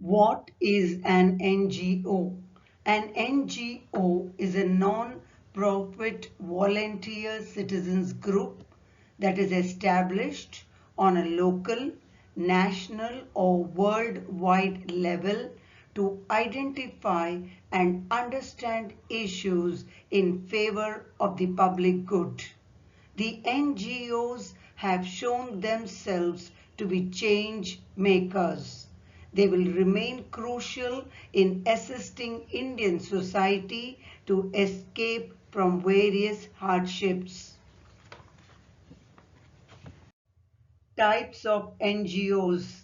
What is an NGO? An NGO is a non-profit volunteer citizens group that is established on a local, national or worldwide level to identify and understand issues in favor of the public good. The NGOs have shown themselves to be change makers. They will remain crucial in assisting Indian society to escape from various hardships. Types of NGOs.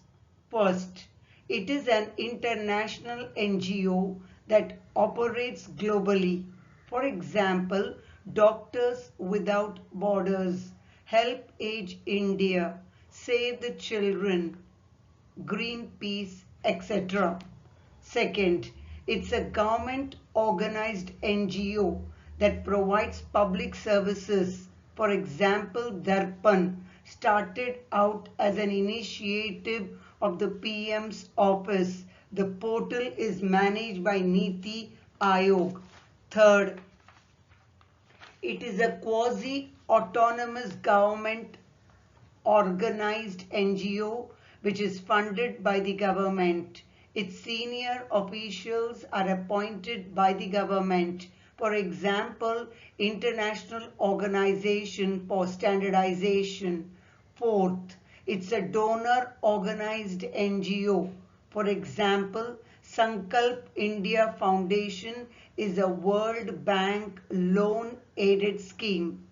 First, it is an international NGO that operates globally. For example, Doctors Without Borders, Help Age India, Save the Children, Greenpeace, etc. Second, it's a government organized NGO that provides public services. For example, Darpan started out as an initiative of the PM's office. The portal is managed by Niti Aayog. Third, it is a quasi-autonomous government organized NGO which is funded by the government. Its senior officials are appointed by the government. For example, International Organization for Standardization. Fourth, it's a donor organized NGO. For example, Sankalp India Foundation is a World Bank loan aided scheme.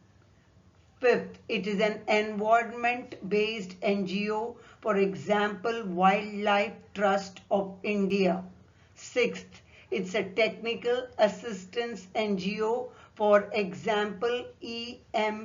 Fifth, it is an environment-based NGO, for example, Wildlife Trust of India. Sixth, it's a technical assistance NGO, for example, EMPIWF.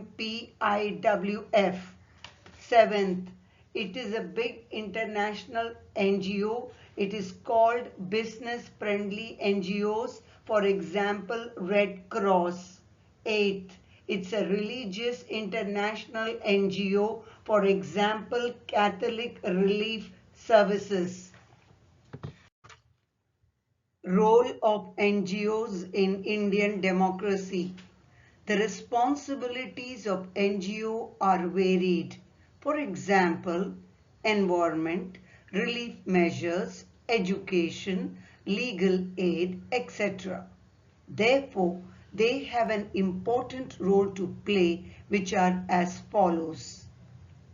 Seventh, it is a big international NGO. It is called business-friendly NGOs, for example, Red Cross. Eighth, it's a religious international NGO, for example, Catholic Relief Services. Role of NGOs in Indian democracy. The responsibilities of NGO are varied. For example, environment, relief measures, education, legal aid, etc. Therefore, they have an important role to play, which are as follows.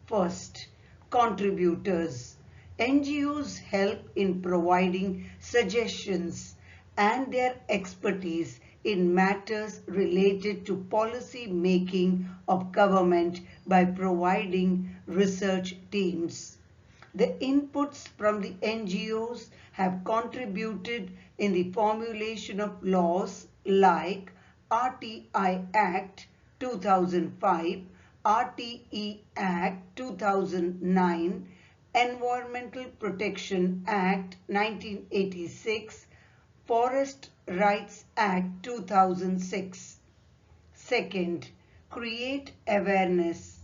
First, contributors. NGOs help in providing suggestions and their expertise in matters related to policy making of government by providing research teams. The inputs from the NGOs have contributed in the formulation of laws like RTI Act 2005, RTE Act 2009, Environmental Protection Act 1986, Forest Rights Act 2006. Second, create awareness.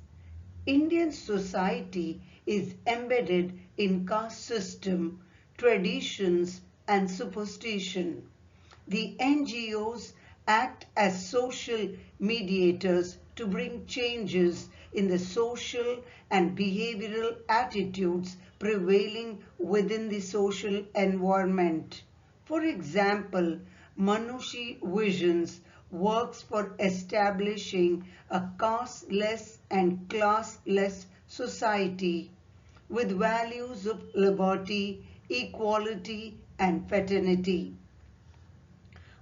Indian society is embedded in caste system, traditions and superstition. The NGOs act as social mediators to bring changes in the social and behavioral attitudes prevailing within the social environment. For example, Manushi Visions works for establishing a casteless and classless society with values of liberty, equality and fraternity.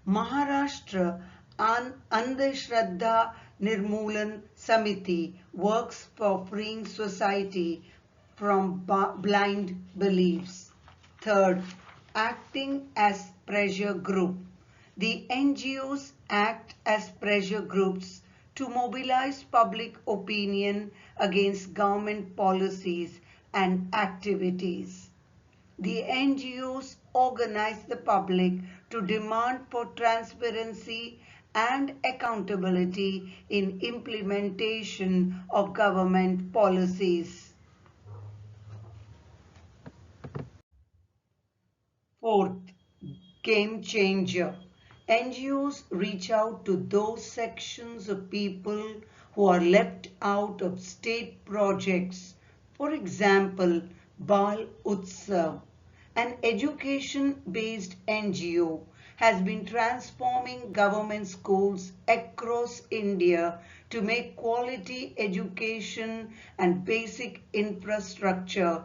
Maharashtra Andhashraddha Nirmulan Samiti works for freeing society from blind beliefs. Third, acting as pressure group. The NGOs act as pressure groups to mobilize public opinion against government policies and activities. The NGOs organize the public to demand for transparency and accountability in implementation of government policies. Fourth, game changer. NGOs reach out to those sections of people who are left out of state projects. For example, Bal Utsav, an education-based NGO, has been transforming government schools across India to make quality education and basic infrastructure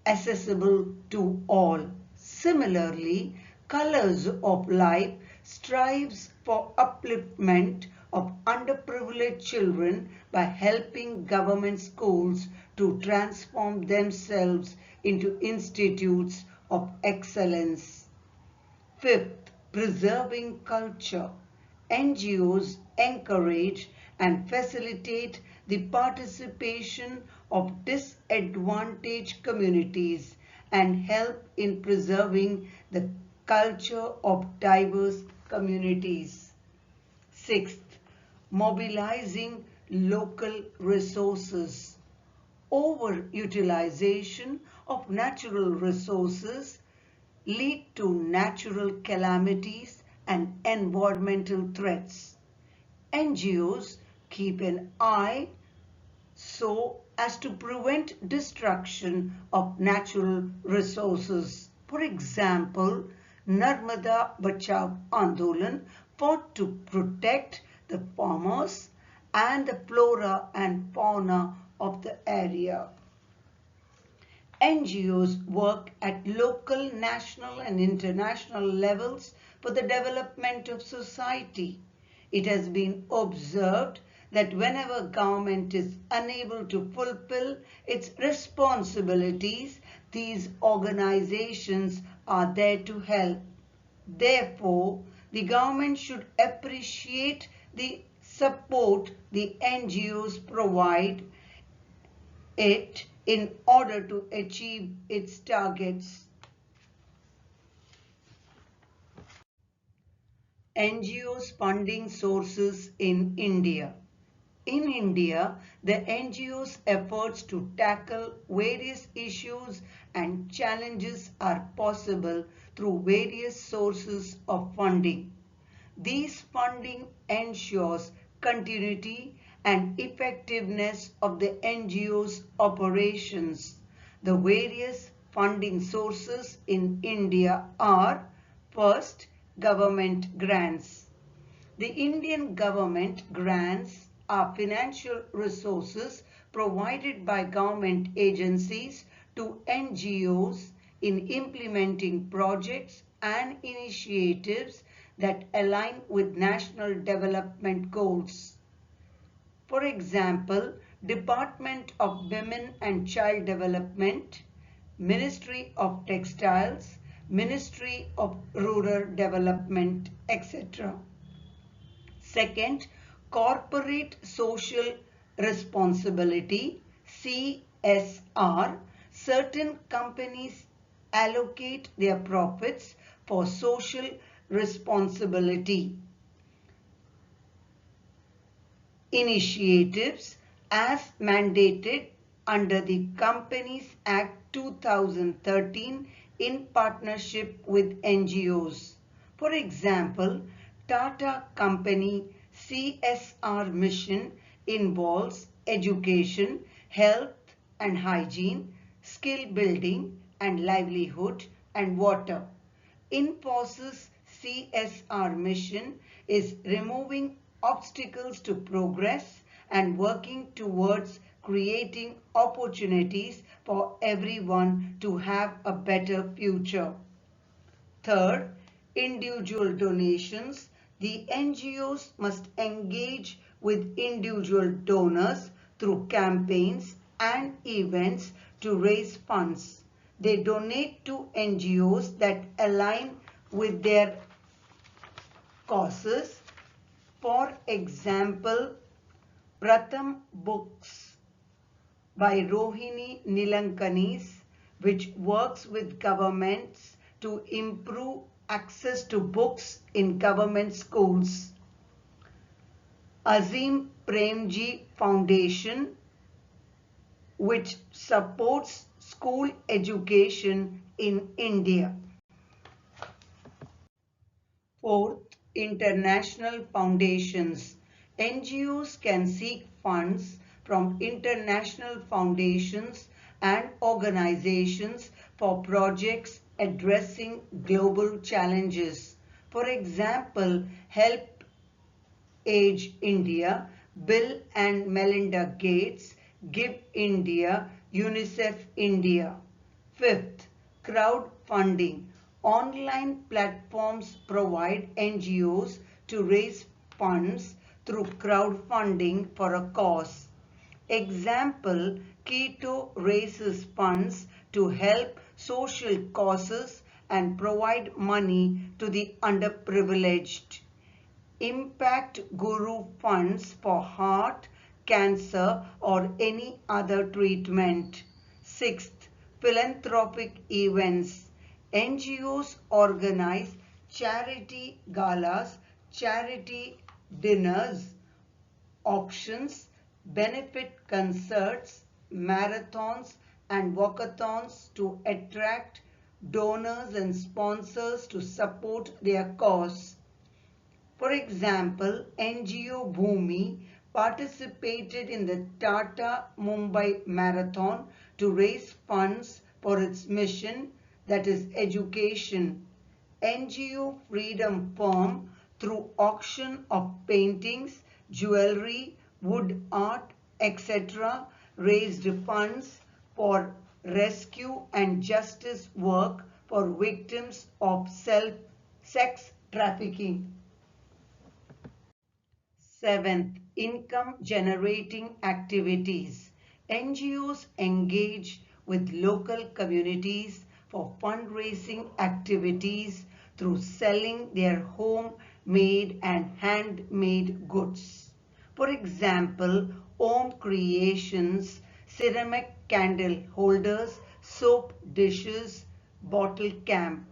accessible to all. Similarly, Colors of Life strives for upliftment of underprivileged children by helping government schools to transform themselves into institutes of excellence. Fifth, preserving culture. NGOs encourage and facilitate the participation of disadvantaged communities and help in preserving the culture of diverse communities. Sixth, mobilizing local resources. Overutilization of natural resources lead to natural calamities and environmental threats. NGOs keep an eye so as to prevent destruction of natural resources. For example, Narmada Bachao Andolan fought to protect the farmers and the flora and fauna of the area. NGOs work at local, national and international levels for the development of society. It has been observed that whenever government is unable to fulfill its responsibilities, these organizations are there to help. Therefore, the government should appreciate the support the NGOs provide it in order to achieve its targets. NGOs funding sources in India. In India, the NGOs' efforts to tackle various issues and challenges are possible through various sources of funding. These funding ensures continuity and effectiveness of the NGO's operations. The various funding sources in India are: first, government grants. The Indian government grants are financial resources provided by government agencies to NGOs in implementing projects and initiatives that align with national development goals. For example, Department of Women and Child Development, Ministry of Textiles, Ministry of Rural Development, etc. Second, corporate social responsibility, CSR. Certain companies allocate their profits for social responsibility initiatives as mandated under the Companies Act 2013 in partnership with NGOs. For example, Tata Company CSR mission involves education, health and hygiene, skill building and livelihood and water. Infosys CSR mission is removing obstacles to progress and working towards creating opportunities for everyone to have a better future. Third, individual donations. The NGOs must engage with individual donors through campaigns and events to raise funds. They donate to NGOs that align with their causes. For example, Pratham Books by Rohini Nilankanis, which works with governments to improve access to books in government schools. Azim Premji Foundation, which supports school education in India. Fourth, international foundations. NGOs can seek funds from international foundations and organizations for projects addressing global challenges. For example, Help Age India, Bill and Melinda Gates, Give India, UNICEF India. Fifth, crowdfunding. Online platforms provide NGOs to raise funds through crowdfunding for a cause. Example, Keto raises funds to help social causes and provide money to the underprivileged. Impact Guru funds for heart, cancer or any other treatment. Sixth, philanthropic events. NGOs organize charity galas, charity dinners, auctions, benefit concerts, marathons and walkathons to attract donors and sponsors to support their cause. For example, NGO Bhumi participated in the Tata Mumbai Marathon to raise funds for its mission, that is education. NGO Freedom Firm, through auction of paintings, jewelry, wood art, etc., raised funds for rescue and justice work for victims of sex trafficking. Seventh, income generating activities. NGOs engage with local communities for fundraising activities through selling their homemade and handmade goods. For example, Om Creations, ceramic candle holders, soap dishes, bottle camp.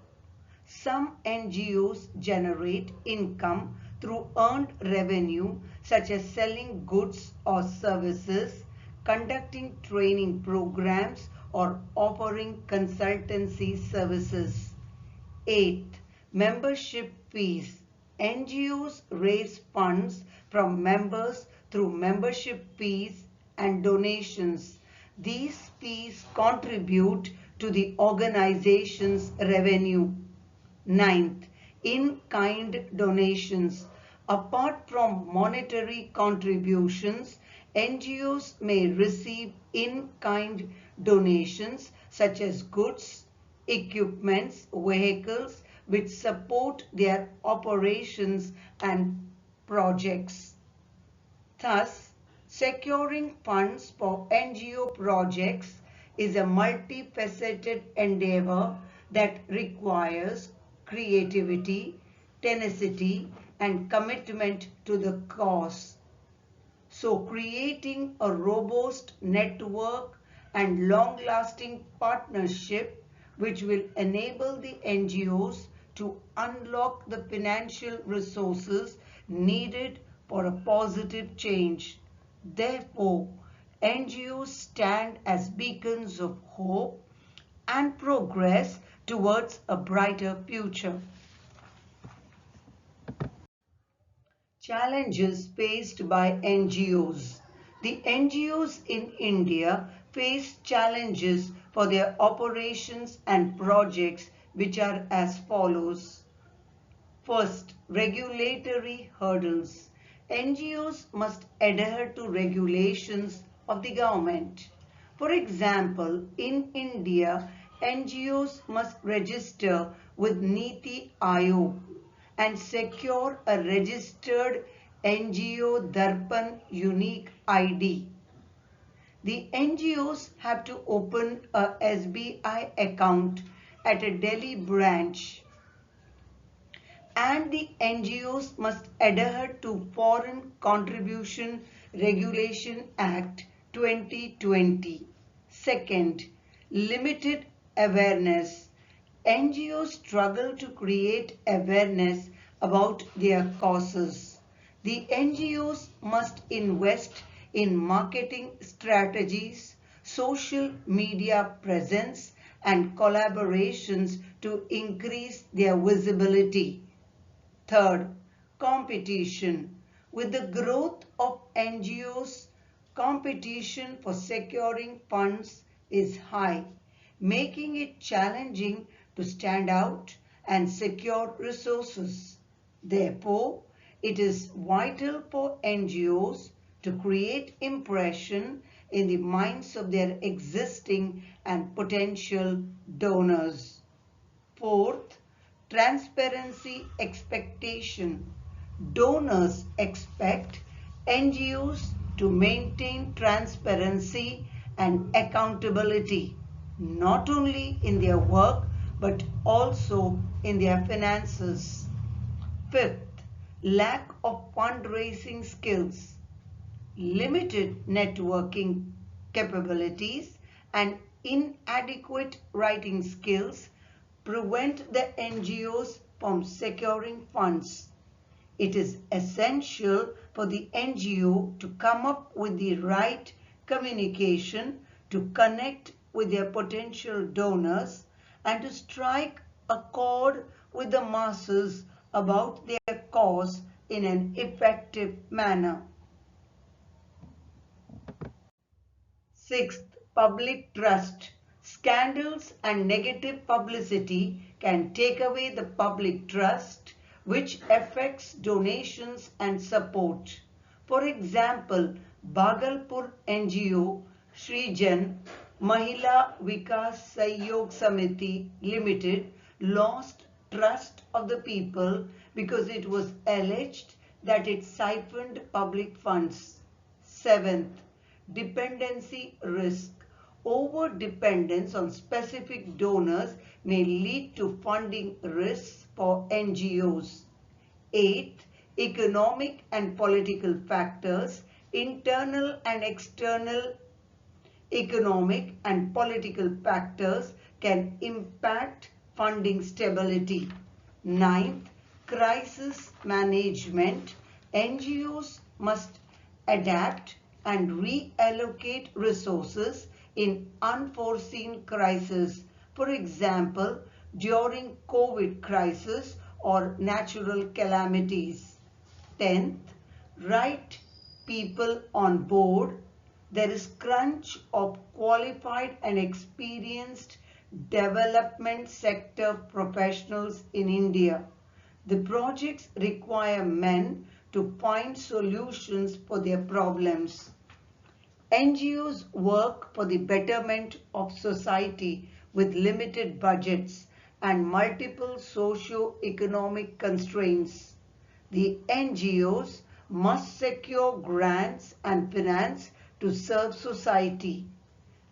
Some NGOs generate income through earned revenue such as selling goods or services, conducting training programs or offering consultancy services. Eighth, membership fees. NGOs raise funds from members through membership fees and donations. These fees contribute to the organization's revenue. Ninth, in-kind donations. Apart from monetary contributions, NGOs may receive in-kind donations such as goods, equipments, vehicles which support their operations and projects. Thus, securing funds for NGO projects is a multifaceted endeavor that requires creativity, tenacity, and commitment to the cause. So, creating a robust network and long-lasting partnership which will enable the NGOs to unlock the financial resources needed for a positive change. Therefore, NGOs stand as beacons of hope and progress towards a brighter future. Challenges faced by NGOs. The NGOs in India face challenges for their operations and projects which are as follows. First, regulatory hurdles. NGOs must adhere to regulations of the government. For example, in India, NGOs must register with Niti Aayog and secure a registered NGO Darpan unique ID. The NGOs have to open a SBI account at a Delhi branch, and the NGOs must adhere to Foreign Contribution Regulation Act 2020. Second, limited awareness. NGOs struggle to create awareness about their causes. The NGOs must invest in marketing strategies, social media presence, and collaborations to increase their visibility. Third, competition. With the growth of NGOs, competition for securing funds is high, making it challenging to stand out and secure resources. Therefore, it is vital for NGOs to create impression in the minds of their existing and potential donors. Fourth, transparency expectation. Donors expect NGOs to maintain transparency and accountability, not only in their work but also in their finances. Fifth, lack of fundraising skills. Limited networking capabilities and inadequate writing skills prevent the NGOs from securing funds. It is essential for the NGO to come up with the right communication to connect with their potential donors and to strike a chord with the masses about their cause in an effective manner. Sixth, public trust. Scandals and negative publicity can take away the public trust, which affects donations and support. For example, Bhagalpur NGO Shrijan Mahila Vikas Sahyog Samiti Limited lost trust of the people because it was alleged that it siphoned public funds. Seventh, dependency risk. Over-dependence on specific donors may lead to funding risks for NGOs. Eighth, economic and political factors. Internal and external economic and political factors can impact funding stability. Ninth, crisis management. NGOs must adapt and reallocate resources in unforeseen crises, for example, during COVID crisis or natural calamities. 10th, right people on board. There is crunch of qualified and experienced development sector professionals in India. The projects require men to find solutions for their problems. NGOs work for the betterment of society with limited budgets and multiple socio-economic constraints. The NGOs must secure grants and finance to serve society.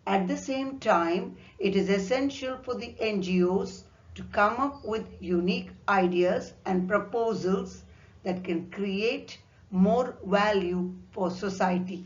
At the same time, it is essential for the NGOs to come up with unique ideas and proposals that can create more value for society.